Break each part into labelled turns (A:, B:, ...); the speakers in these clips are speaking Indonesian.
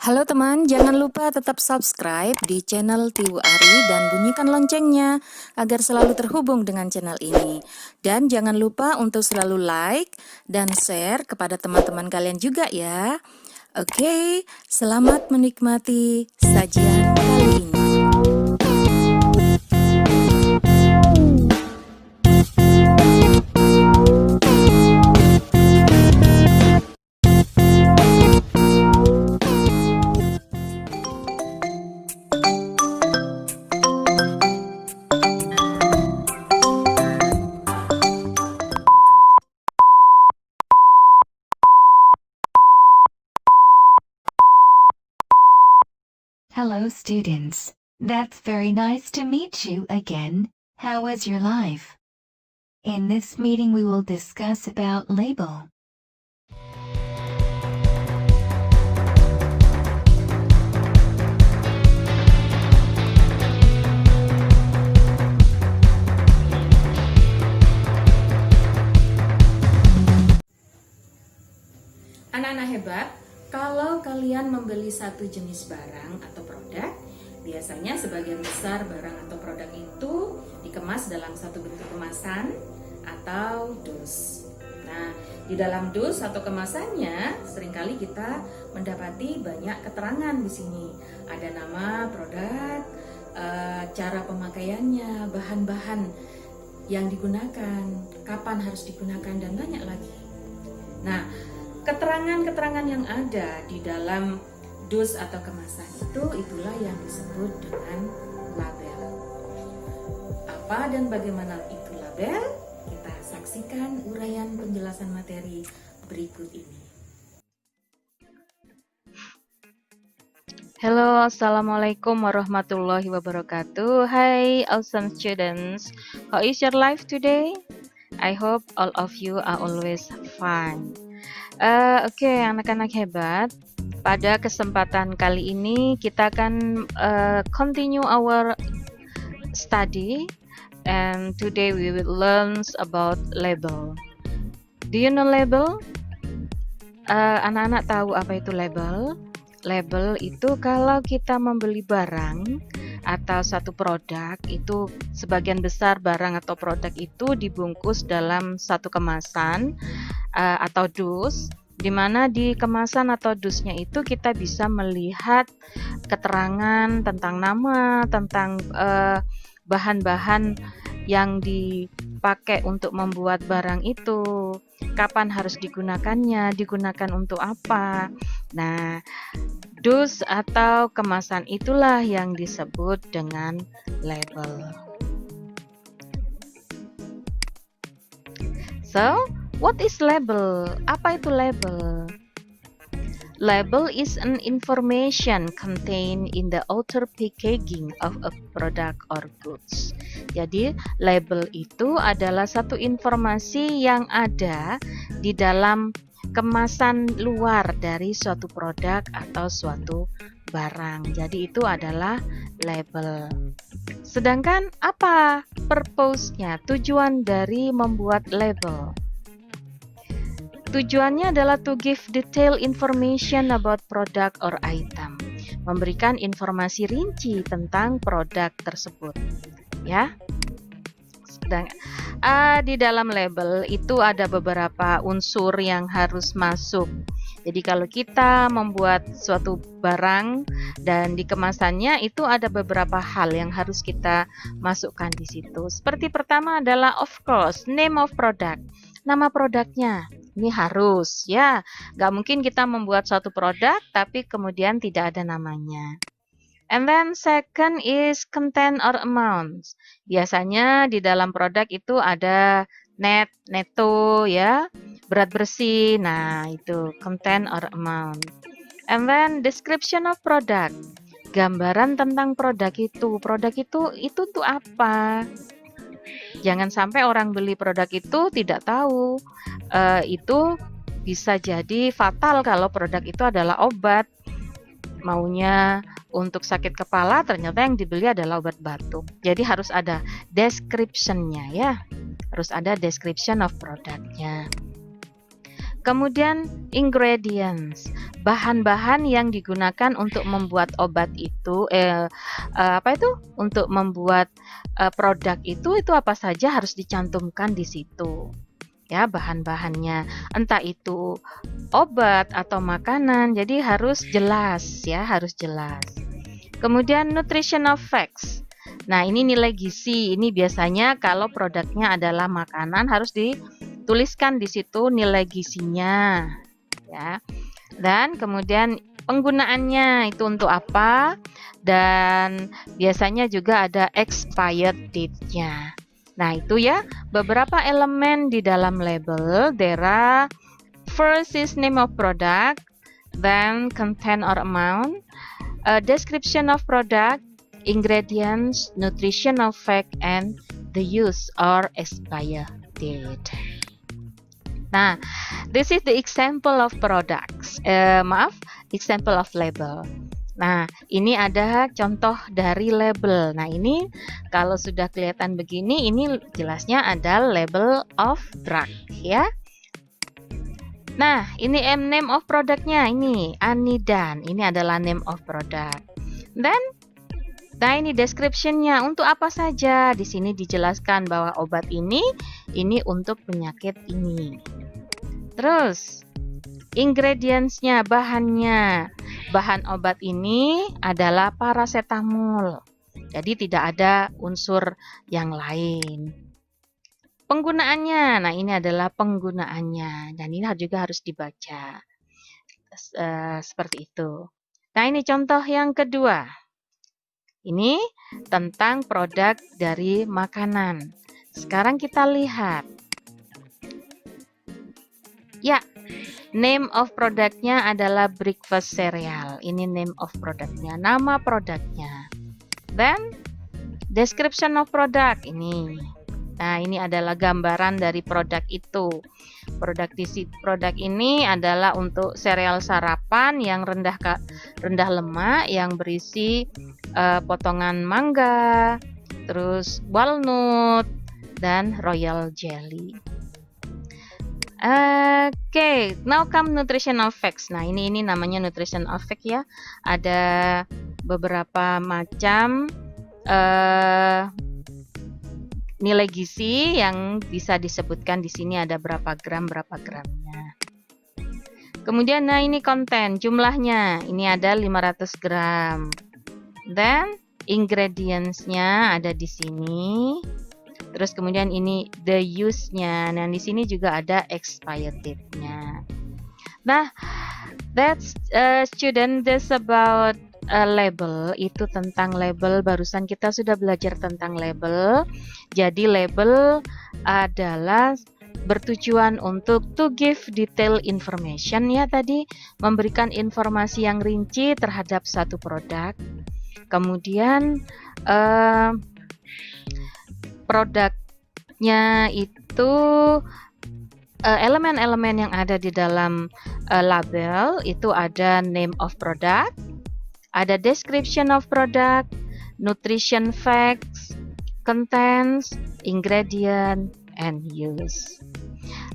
A: Halo teman, jangan lupa tetap subscribe di channel Tiwu Ari dan bunyikan loncengnya agar selalu terhubung dengan channel ini. Dan jangan lupa untuk selalu like dan share kepada teman-teman kalian juga ya. Oke, selamat menikmati sajian kali ini.
B: Hello students. That's very nice to meet you again. How was your life? In this meeting we will discuss about label.
A: Anak-anak hebat, kalau kalian membeli satu jenis barang atau produk, biasanya sebagian besar barang atau produk itu dikemas dalam satu bentuk kemasan atau dus. Nah, di dalam dus atau kemasannya seringkali kita mendapati banyak keterangan di sini. Ada nama produk, cara pemakaiannya, bahan-bahan yang digunakan, kapan harus digunakan, dan banyak lagi. Nah, keterangan-keterangan yang ada di dalam dus atau kemasan itulah yang disebut dengan label. Apa dan bagaimana itu label? Kita saksikan uraian penjelasan materi berikut ini.
C: Hello, Assalamualaikum warahmatullahi wabarakatuh. Hi, awesome students. How is your life today? I hope all of you are always fine. Oke, anak-anak hebat. Pada kesempatan kali ini kita akan continue our study, and today we will learn about label. Do you know label? Anak-anak tahu apa itu label? Label itu kalau kita membeli barang atau satu produk, itu sebagian besar barang atau produk itu dibungkus dalam satu kemasan atau dus, di mana di kemasan atau dusnya itu kita bisa melihat keterangan tentang nama, tentang bahan-bahan yang dipakai untuk membuat barang itu, kapan harus digunakannya, digunakan untuk apa. Nah, dus atau kemasan itulah yang disebut dengan label. So, what is label? Apa itu label? Label is an information contained in the outer packaging of a product or goods. Jadi, label itu adalah satu informasi yang ada di dalam kemasan luar dari suatu produk atau suatu barang. Jadi itu adalah label. Sedangkan apa purpose-nya, tujuan dari membuat label? Tujuannya adalah to give detailed information about product or item, memberikan informasi rinci tentang produk tersebut. Ya. Di dalam label itu ada beberapa unsur yang harus masuk. Jadi kalau kita membuat suatu barang dan di kemasannya itu ada beberapa hal yang harus kita masukkan di situ. Seperti pertama adalah of course name of product. Nama produknya ini harus ya. Gak mungkin kita membuat suatu produk tapi kemudian tidak ada namanya. And then second is content or amount. Biasanya di dalam produk itu ada net, netto ya, berat bersih. Nah, itu content or amount. And then description of product. Gambaran tentang produk itu. Produk itu tuh apa? Jangan sampai orang beli produk itu tidak tahu. Itu bisa jadi fatal kalau produk itu adalah obat. Maunya untuk sakit kepala, ternyata yang dibeli adalah obat batuk. Jadi harus ada description-nya ya. Harus ada description of produknya. Kemudian ingredients, bahan-bahan yang digunakan untuk membuat obat itu, untuk membuat produk itu apa saja harus dicantumkan di situ. Ya, bahan-bahannya, entah itu obat atau makanan, jadi harus jelas ya, harus jelas. Kemudian nutritional facts. Nah, ini nilai gizi. Ini biasanya kalau produknya adalah makanan harus dituliskan di situ nilai gizinya, ya. Dan kemudian penggunaannya itu untuk apa? Dan biasanya juga ada expired date-nya. Nah, itu ya beberapa elemen di dalam label. There are first is name of product, then content or amount, a description of product, ingredients, nutritional fact, and the use or expire date. Nah, this is the example of products. Example of label. Nah, ini ada contoh dari label. Nah, ini kalau sudah kelihatan begini, ini jelasnya ada label of drug, ya. Nah, ini name of produknya, ini Anidan. Ini adalah name of product. Dan nah, ini description-nya untuk apa saja. Di sini dijelaskan bahwa obat ini untuk penyakit ini. Terus ingredients-nya, bahannya. Bahan obat ini adalah paracetamol. Jadi tidak ada unsur yang lain. Penggunaannya, nah ini adalah penggunaannya. Dan ini juga harus dibaca. Seperti itu. Nah, ini contoh yang kedua. Ini tentang produk dari makanan. Sekarang kita lihat. Ya, name of produknya adalah breakfast cereal. Ini name of produknya, nama produknya. Then, description of product ini. Nah, ini adalah gambaran dari produk itu. Produk ini adalah untuk sereal sarapan yang rendah lemak, yang berisi potongan mangga, terus walnut, dan royal jelly. Oke, now come nutritional facts. Nah, ini namanya nutritional fact ya. Ada beberapa macam nilai gizi yang bisa disebutkan di sini, ada berapa gramnya. Kemudian nah ini konten, jumlahnya. Ini ada 500 gram. Dan ingredients-nya ada di sini. Terus kemudian ini the use-nya. Nah, di sini juga ada expired date-nya. Nah, that's student, that's about label. Itu tentang label. Barusan kita sudah belajar tentang label. Jadi label adalah bertujuan untuk to give detail information ya tadi, memberikan informasi yang rinci terhadap satu produk. Kemudian produknya itu elemen-elemen yang ada di dalam label itu ada name of product, ada description of product, nutrition facts, contents, ingredient, and use.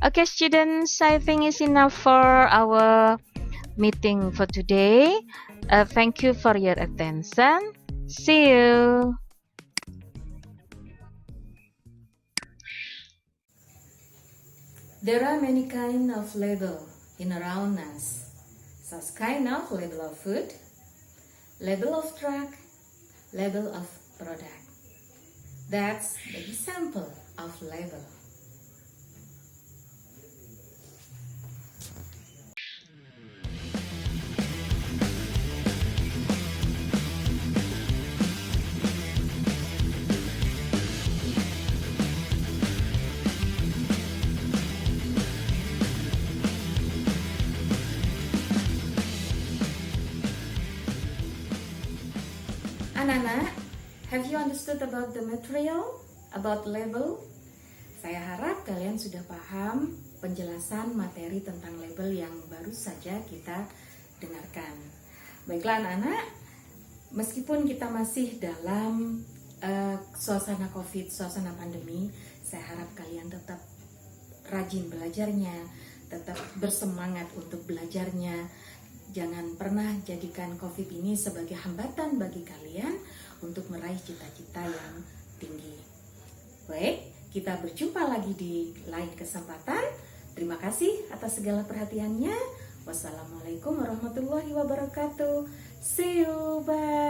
C: Okay, students, I think it's enough for our meeting for today. Thank you for your attention. See you.
A: There are many kind of label in around us. Such kind of label of food, label of drug, label of product. That's the example of label. Anak-anak, have you understood about the material, about label? Saya harap kalian sudah paham penjelasan materi tentang label yang baru saja kita dengarkan. Baiklah anak-anak, meskipun kita masih dalam suasana COVID, suasana pandemi, saya harap kalian tetap rajin belajarnya, tetap bersemangat untuk belajarnya. Jangan pernah jadikan COVID ini sebagai hambatan bagi kalian untuk meraih cita-cita yang tinggi. Baik, kita berjumpa lagi di lain kesempatan. Terima kasih atas segala perhatiannya. Wassalamualaikum warahmatullahi wabarakatuh. See you, bye.